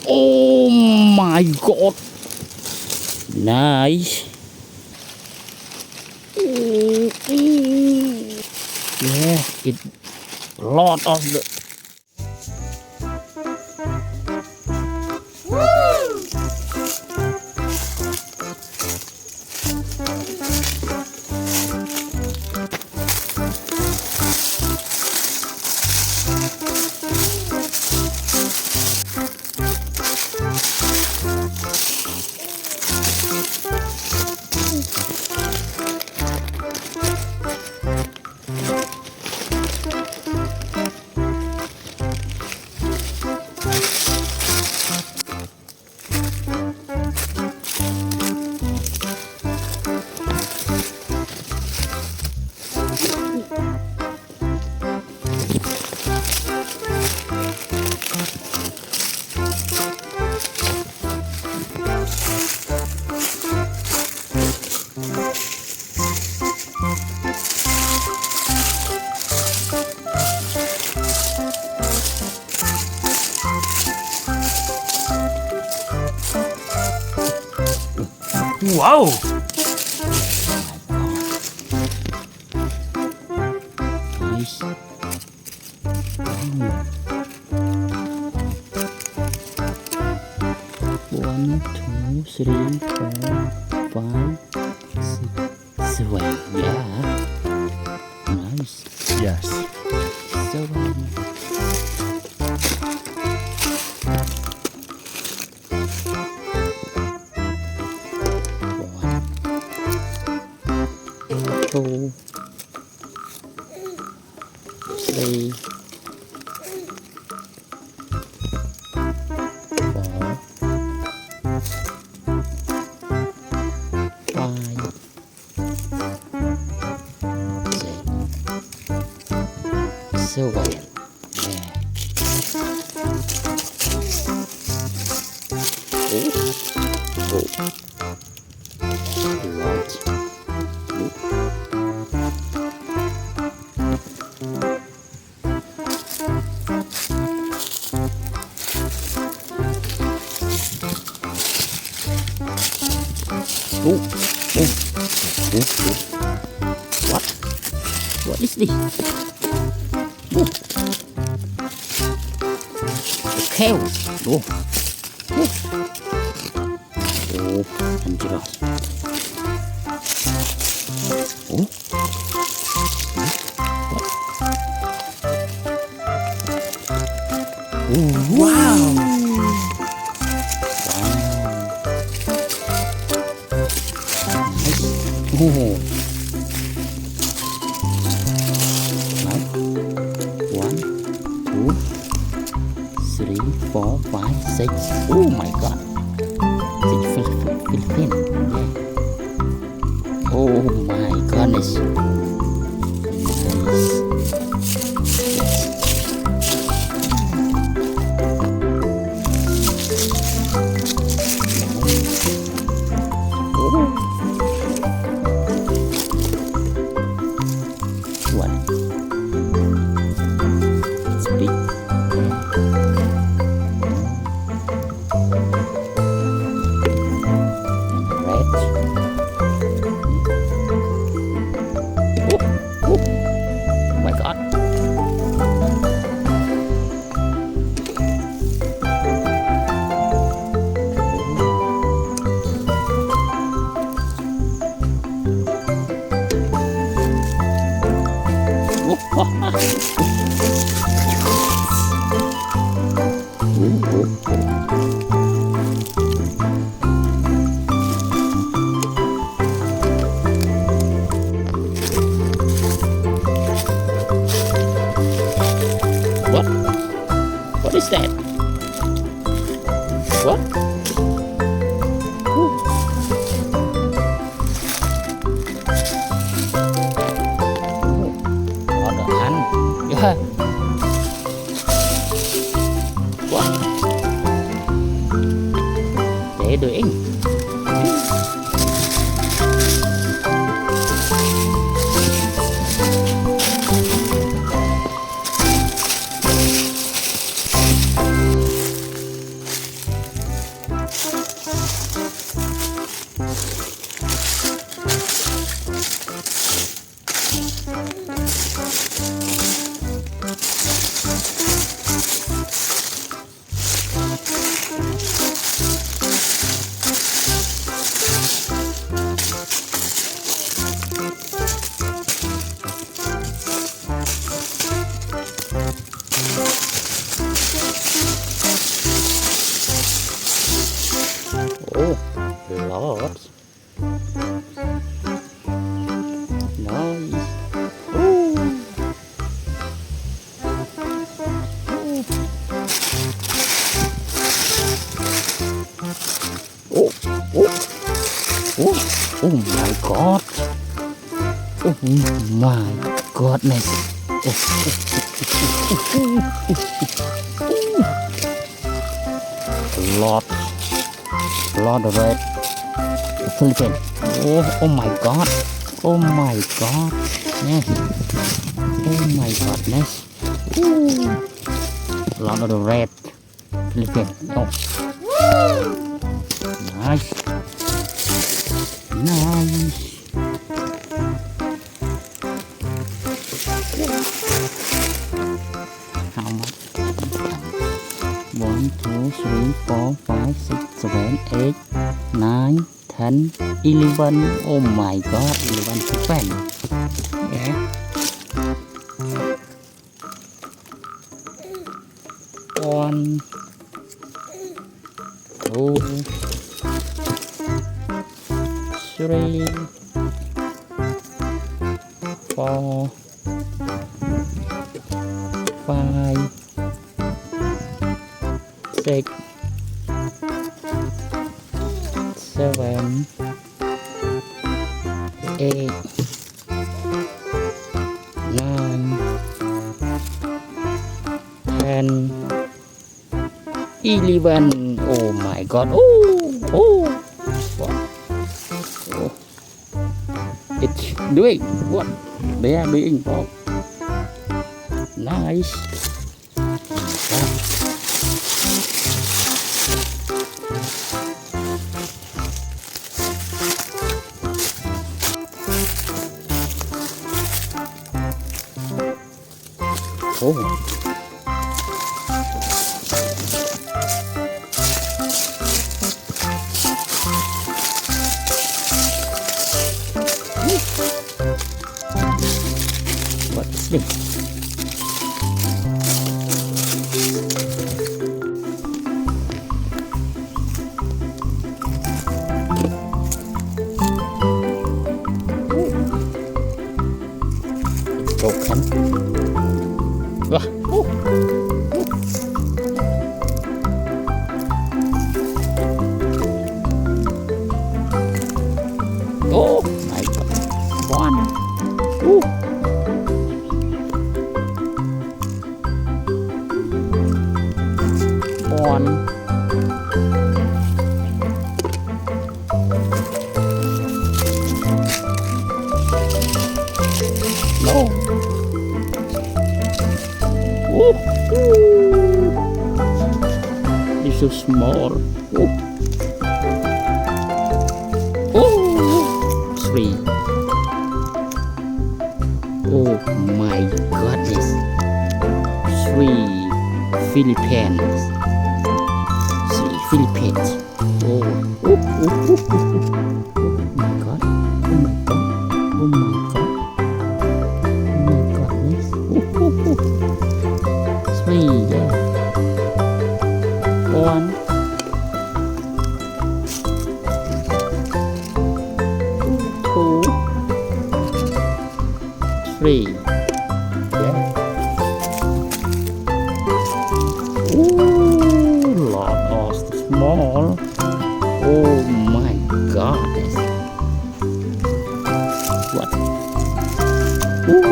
Oh my god. Nice. Yeah, it lot of the wow. Nice. One, two, three, four, five, six, seven. Yeah. Nice. Yes. Seven. One, two, three, four, five, six, seven. Yeah. Oh, what? What is this? Oh, the cow. Oh, dangerous. Oh, what? Oh, wow. Oh. Right. 1, 2, 3, 4, 5, 6. Oh my god. It's Philippines. Yeah. Oh my goodness. Nice. What is that? What? Có được ăn. Yeah. What? They're doing. Oh, oh, oh, oh my God. Oh my goodness. Lot of red Philippines. Oh my God. Oh my God. Yes. Oh my goodness. Lot of the red Philippines. Oh. Nice. Nice. How much? 1, 2, 3, 4, 5, 6, 7, 8, 9, 10, 11. Oh my God, 11 percent. Yeah. 1, 2, 3, 4, 5, 6, 7, 8, 9, 10, 11. Oh my God. Oh. It's doing what they are doing. Oh. Nice. Oh. What is this? It's broken. Oh. Oh my God. One. Ooh. One. No. Ooh. It's so small. Ooh. Oh, 3. Oh my goodness. 3 Philippines. 3 Philippines. Oh. Oh my God. Oh my God. Oh my God. Oh my goodness. 3. Yeah. 1. 2, 3. Yeah. Ooh, lot of small. Oh my God. What? Ooh,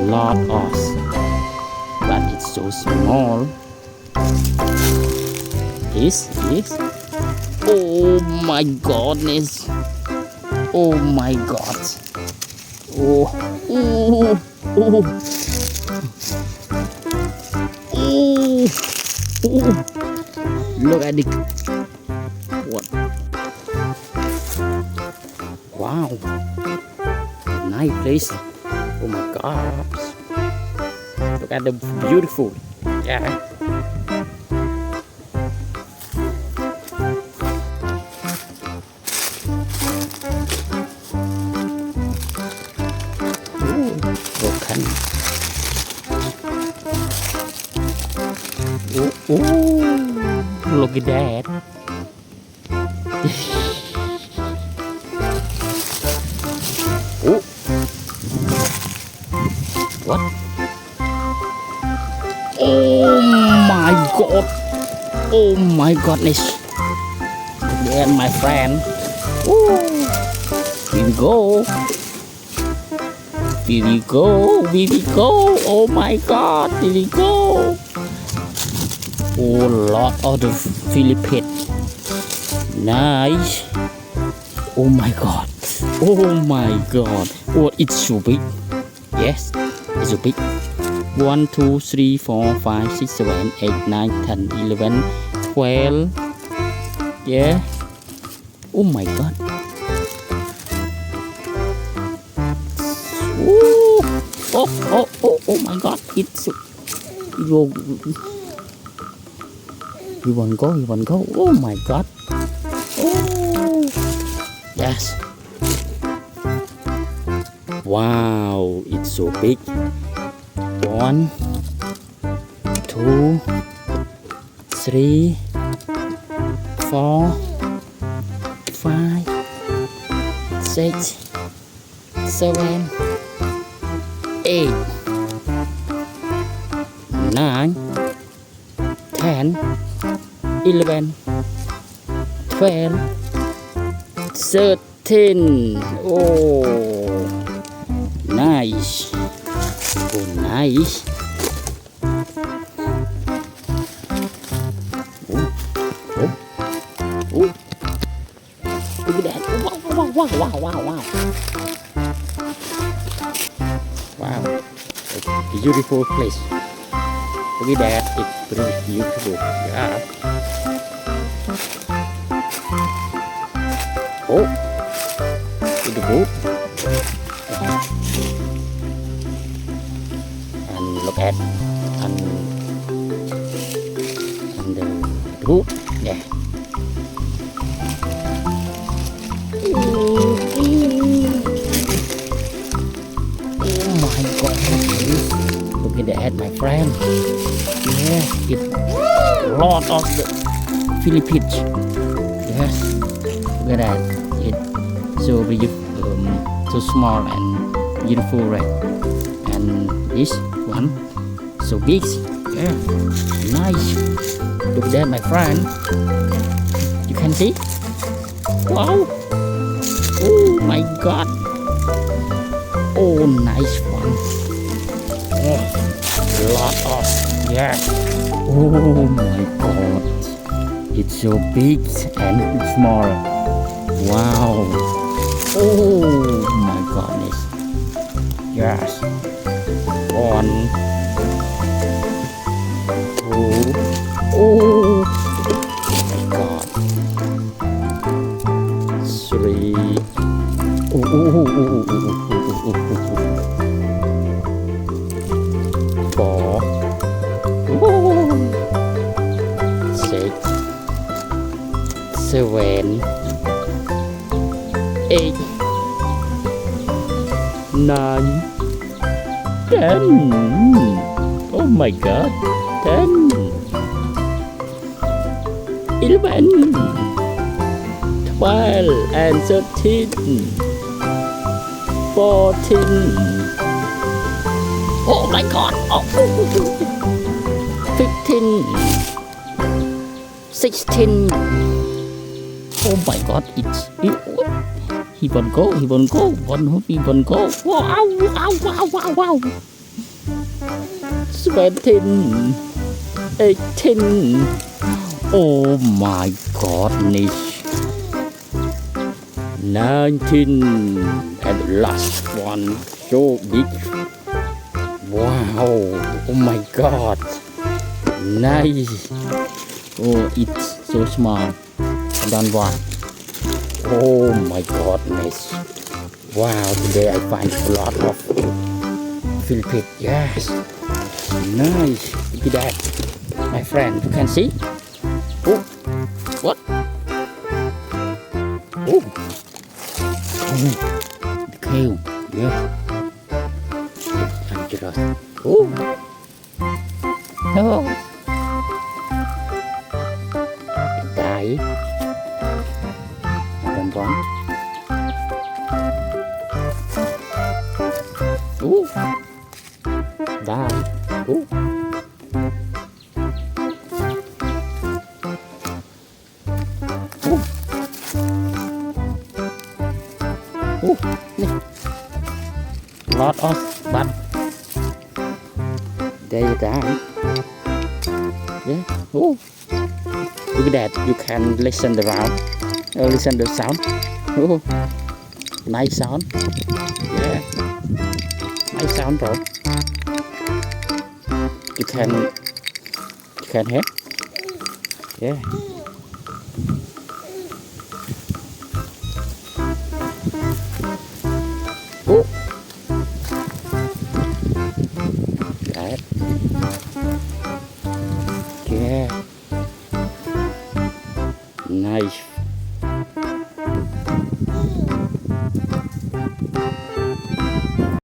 lot of. But it's so small. This. Oh my goodness. Oh my God. Oh. Look at it. What? Wow. Nice place. Oh my God. Look at the beautiful. Yeah. Broken. Look at that. Oh. What? Oh my God. Oh my goodness. There, my friend. Ooh. Here we go. Here we go. Here we go. Oh my God. Here we go. Oh, lot of the Millipedes. Nice. Oh my God. Oh my God. Oh, it's so big. Yes, it's so big. 1, 2, 3, 4, 5, 6, 7, 8, 9, 10, 11, 12. Yeah. Oh my God. Oh my God. It's so. He won't go. Oh my God. Oh. Yes. Wow, it's so big. 1, 2, 3, 4, 5, 6, 7, 8, 9, 10, 11, 12, 13. Oh, nice. Oh, nice. Oh. Look at that. Wow. Wow. It's a beautiful place. Look at that. It's very beautiful. Yeah. Oh. Beautiful. And look at and the roof. Yeah. Oh my God. Look at that, my friend. Yeah, it's a lot of the Millipedes. Yes. Look at that. It's so beautiful, so small and beautiful, right? And this one so big. Yeah, nice. Look at that, my friend. You can see. Wow. Oh my God. Oh, nice one. Oh, lot of. Yeah. Oh my God. It's so big and small. Wow. Oh my goodness. Yes. 1, 2. Oh my God. 3. Oh. 4. Oh. 6, 7, 8, 9, 10. Oh my God. 10, 11, 12, and 13, 14. Oh my God. Oh. 15, 16. Oh my God. He won't go. He won't go. Wow. 17, 18. Oh my goodness. 19, and the last one, so big. Wow. Oh my God. Nice. Oh, it's so small. I don't want. Oh my goodness. Wow, today I find a lot of Millipedes. Yes. Nice. Look at that. My friend, you can see? Oh, what? Oh. The kale. Yeah. Dangerous. Oh. No. Die. I don't want. Oh. Die. Oh. lot of, but they down. Yeah. Oh, look at that. You can listen around. Listen the sound. Oh, nice sound. Yeah, nice sound, bro. You can hear. Yeah. Oh, that. Yeah. Nice